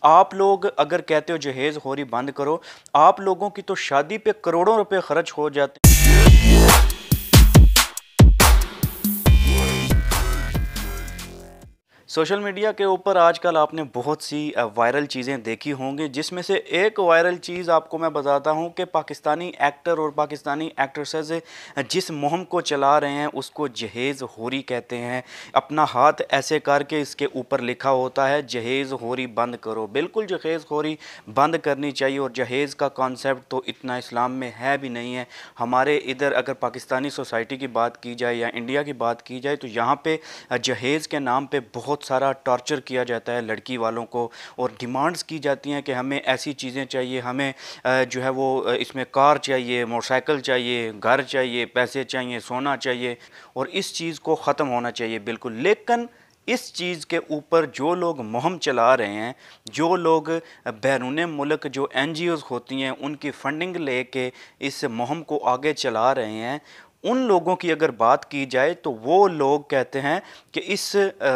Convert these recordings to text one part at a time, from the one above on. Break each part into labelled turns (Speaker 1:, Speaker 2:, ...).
Speaker 1: आप लोग अगर कहते हो जहेज़ होरी बंद करो, आप लोगों की तो शादी पे करोड़ों रुपए खर्च हो जाते हैं। सोशल मीडिया के ऊपर आजकल आपने बहुत सी वायरल चीज़ें देखी होंगी, जिसमें से एक वायरल चीज़ आपको मैं बताता हूं कि पाकिस्तानी एक्टर और पाकिस्तानी एक्ट्रेसेस जिस मुहिम को चला रहे हैं उसको जहेज़ होरी कहते हैं। अपना हाथ ऐसे करके इसके ऊपर लिखा होता है जहेज़ होरी बंद करो। बिल्कुल जहेज़ होरी बंद करनी चाहिए, और जहेज़ का कॉन्सेप्ट तो इतना इस्लाम में है भी नहीं है। हमारे इधर अगर पाकिस्तानी सोसाइटी की बात की जाए या इंडिया की बात की जाए तो यहाँ पे जहेज़ के नाम पे बहुत सारा टॉर्चर किया जाता है लड़की वालों को, और डिमांड्स की जाती हैं कि हमें ऐसी चीज़ें चाहिए, हमें जो है वो इसमें कार चाहिए, मोटरसाइकिल चाहिए, घर चाहिए, पैसे चाहिए, सोना चाहिए, और इस चीज़ को ख़त्म होना चाहिए बिल्कुल। लेकिन इस चीज़ के ऊपर जो लोग मुहिम चला रहे हैं, जो लोग बैरून मुल्क जो NGOs होती हैं उनकी फंडिंग लेके इस मुहिम को आगे चला रहे हैं, उन लोगों की अगर बात की जाए तो वो लोग कहते हैं कि इस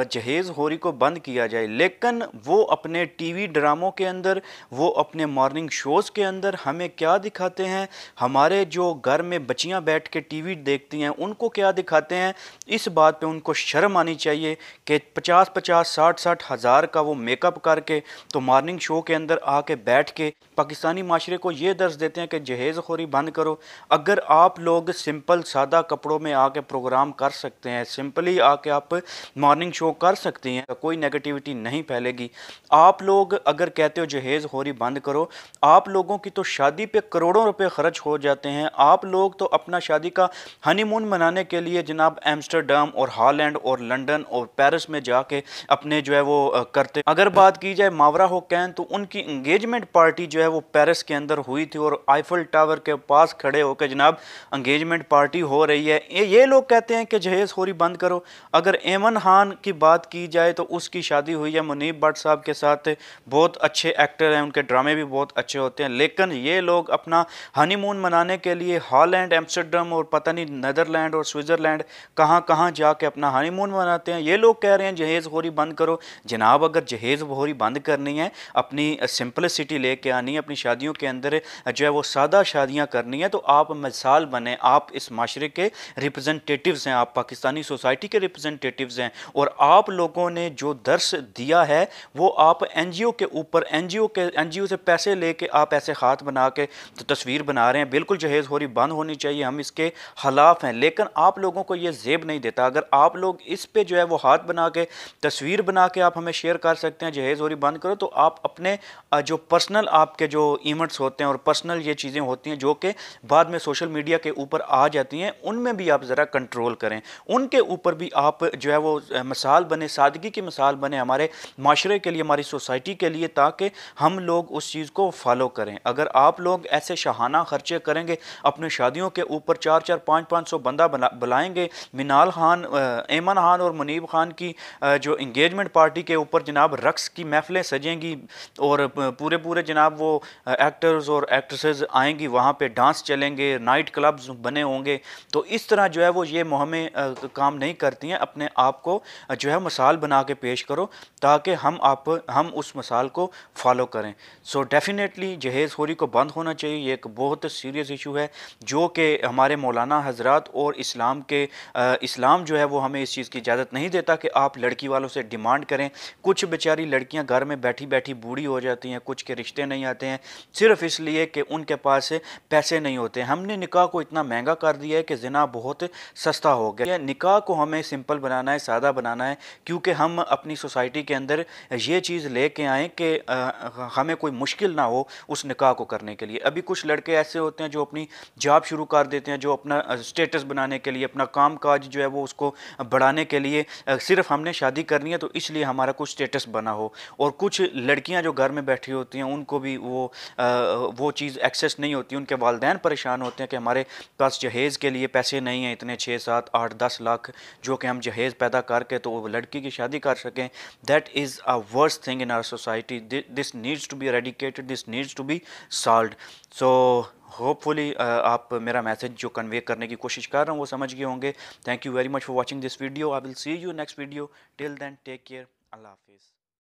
Speaker 1: जहेज़ होरी को बंद किया जाए। लेकिन वो अपने टीवी ड्रामों के अंदर, वो अपने मॉर्निंग शोज़ के अंदर हमें क्या दिखाते हैं, हमारे जो घर में बच्चियां बैठ के टीवी देखती हैं उनको क्या दिखाते हैं। इस बात पे उनको शर्म आनी चाहिए कि 50-50, 60-60 हज़ार का वो मेकअप करके तो मॉर्निंग शो के अंदर आके बैठ के पाकिस्तानी माशरे को ये दर्ज देते हैं कि जहेज़ खोरी बंद करो। अगर आप लोग सिंपल सादा कपड़ों में आके प्रोग्राम कर सकते हैं, सिंपली आके आप मॉर्निंग शो कर सकते हैं, कोई नेगेटिविटी नहीं फैलेगी। आप लोग अगर कहते हो जहेज़ होरी बंद करो, आप लोगों की तो शादी पे करोड़ों रुपए खर्च हो जाते हैं। आप लोग तो अपना शादी का हनीमून मनाने के लिए जनाब एम्स्टर्डम और हॉलैंड और लंदन और पेरिस में जाके अपने जो है वो करते। अगर बात की जाए मावरा हुसैन तो उनकी इंगेजमेंट पार्टी जो है वो पेरिस के अंदर हुई थी, और आईफल टावर के पास खड़े होकर जनाब इंगेजमेंट पार्टी हो रही है। ये लोग कहते हैं कि जहेज़ होरी बंद करो। अगर एमन खान की बात की जाए तो उसकी शादी हुई है मुनीब भट्ट साहब के साथ, बहुत अच्छे एक्टर हैं, उनके ड्रामे भी बहुत अच्छे होते हैं। लेकिन ये लोग अपना हनीमून मनाने के लिए हॉलैंड, एम्स्टर्डम और पता नहीं नीदरलैंड और स्विट्ज़रलैंड कहाँ कहाँ जाके अपना हनीमून मनाते हैं। ये लोग कह रहे हैं जहेज़ होरी बंद करो। जनाब अगर जहेज़ होरी बंद करनी है, अपनी सिंपलिसिटी लेके आनी है, अपनी शादियों के अंदर जो है वो सादा शादियाँ करनी है, तो आप मिसाल बने। आप इस माशरे के रिप्रेजेंटेटिव्स हैं, आप पाकिस्तानी सोसाइटी के रिप्रेजेंटेटिव्स हैं, और आप लोगों ने जो दर्स दिया है वो आप NGO के ऊपर NGO से पैसे लेके आप ऐसे हाथ बना के तो तस्वीर बना रहे हैं। बिल्कुल जहेज़ होरी बंद होनी चाहिए, हम इसके खिलाफ हैं। लेकिन आप लोगों को ये जेब नहीं देता। अगर आप लोग इस पे जो है वो हाथ बना के तस्वीर बना के आप हमें शेयर कर सकते हैं जहेज़ होरी बंद करो, तो आप अपने जो पर्सनल आपके जो इवेंट्स होते हैं और पर्सनल ये चीज़ें होती हैं जो कि बाद में सोशल मीडिया के ऊपर आ जाती हैं, उनमें भी आप ज़रा कंट्रोल करें, उनके ऊपर भी आप जो है वो मिसाल बने, सादगी की मिसाल बने हमारे माशरे के लिए, हमारी सोसाइटी के लिए, ताकि हम लोग उस चीज़ को फॉलो करें। अगर आप लोग ऐसे शाहाना खर्चे करेंगे, अपने शादियों के ऊपर 4-4, 5-500 बंदा बुलाएंगे, मिनाल खान, एमन खान और मुनीब खान की जो इंगेजमेंट पार्टी के ऊपर जनाब रक्स की महफिलें सजेंगी, और पूरे पूरे जनाब वो एक्टर्स और एक्ट्रेसेस आएंगी, वहाँ पे डांस चलेंगे, नाइट क्लब्स बने होंगे, तो इस तरह जो है वो ये मुहिमें काम नहीं करती हैं। अपने आप को जो है मिसाल बना के पेश करो ताकि हम उस मिसाल को फॉलो करें। सो डेफिनेटली जहेज़ होरी को बंद होना चाहिए। ये एक बहुत सीरियस इशू है जो कि हमारे मौलाना हजरात और इस्लाम जो है वो हमें इस चीज़ की इजाज़त नहीं देता कि आप लड़की वालों से डिमांड करें। कुछ बेचारी लड़कियां घर में बैठी बैठी बूढ़ी हो जाती हैं, कुछ के रिश्ते नहीं आते हैं सिर्फ इसलिए कि उनके पास पैसे नहीं होते। हमने निकाह को इतना महंगा कर दिया है कि ज़िना बहुत सस्ता हो गया। निकाह को हमें सिंपल बनाना है, सादा बनाना है, क्योंकि हम अपनी सोसाइटी के अंदर ये चीज़ लेके आएँ कि हमें कोई मुश्किल ना हो उस निकाह को करने के लिए। अभी कुछ लड़के ऐसे होते हैं जो अपनी जॉब शुरू कर देते हैं, जो अपना स्टेटस बनाने के लिए, अपना काम काज जो है वो उसको बढ़ाने के लिए, सिर्फ हमने शादी करनी है तो इसलिए हमारा कुछ स्टेटस बना हो। और कुछ लड़कियां जो घर में बैठी होती हैं उनको भी वो चीज़ एक्सेस नहीं होती, उनके वालिदैन परेशान होते हैं कि हमारे पास जहेज़ के लिए पैसे नहीं हैं इतने 6, 7, 8, 10 लाख जो कि हम जहेज़ पैदा करके तो वो लड़की की शादी कर सकें। That is a worst thing in our society. This needs to be eradicated, this needs to be solved. So hopefully आप मेरा मैसेज जो कन्वे करने की कोशिश कर रहा हूँ वो समझ गए होंगे। Thank you very much for watching this video. I will see you next video. Till then take care. अल्लाह हाफिज़।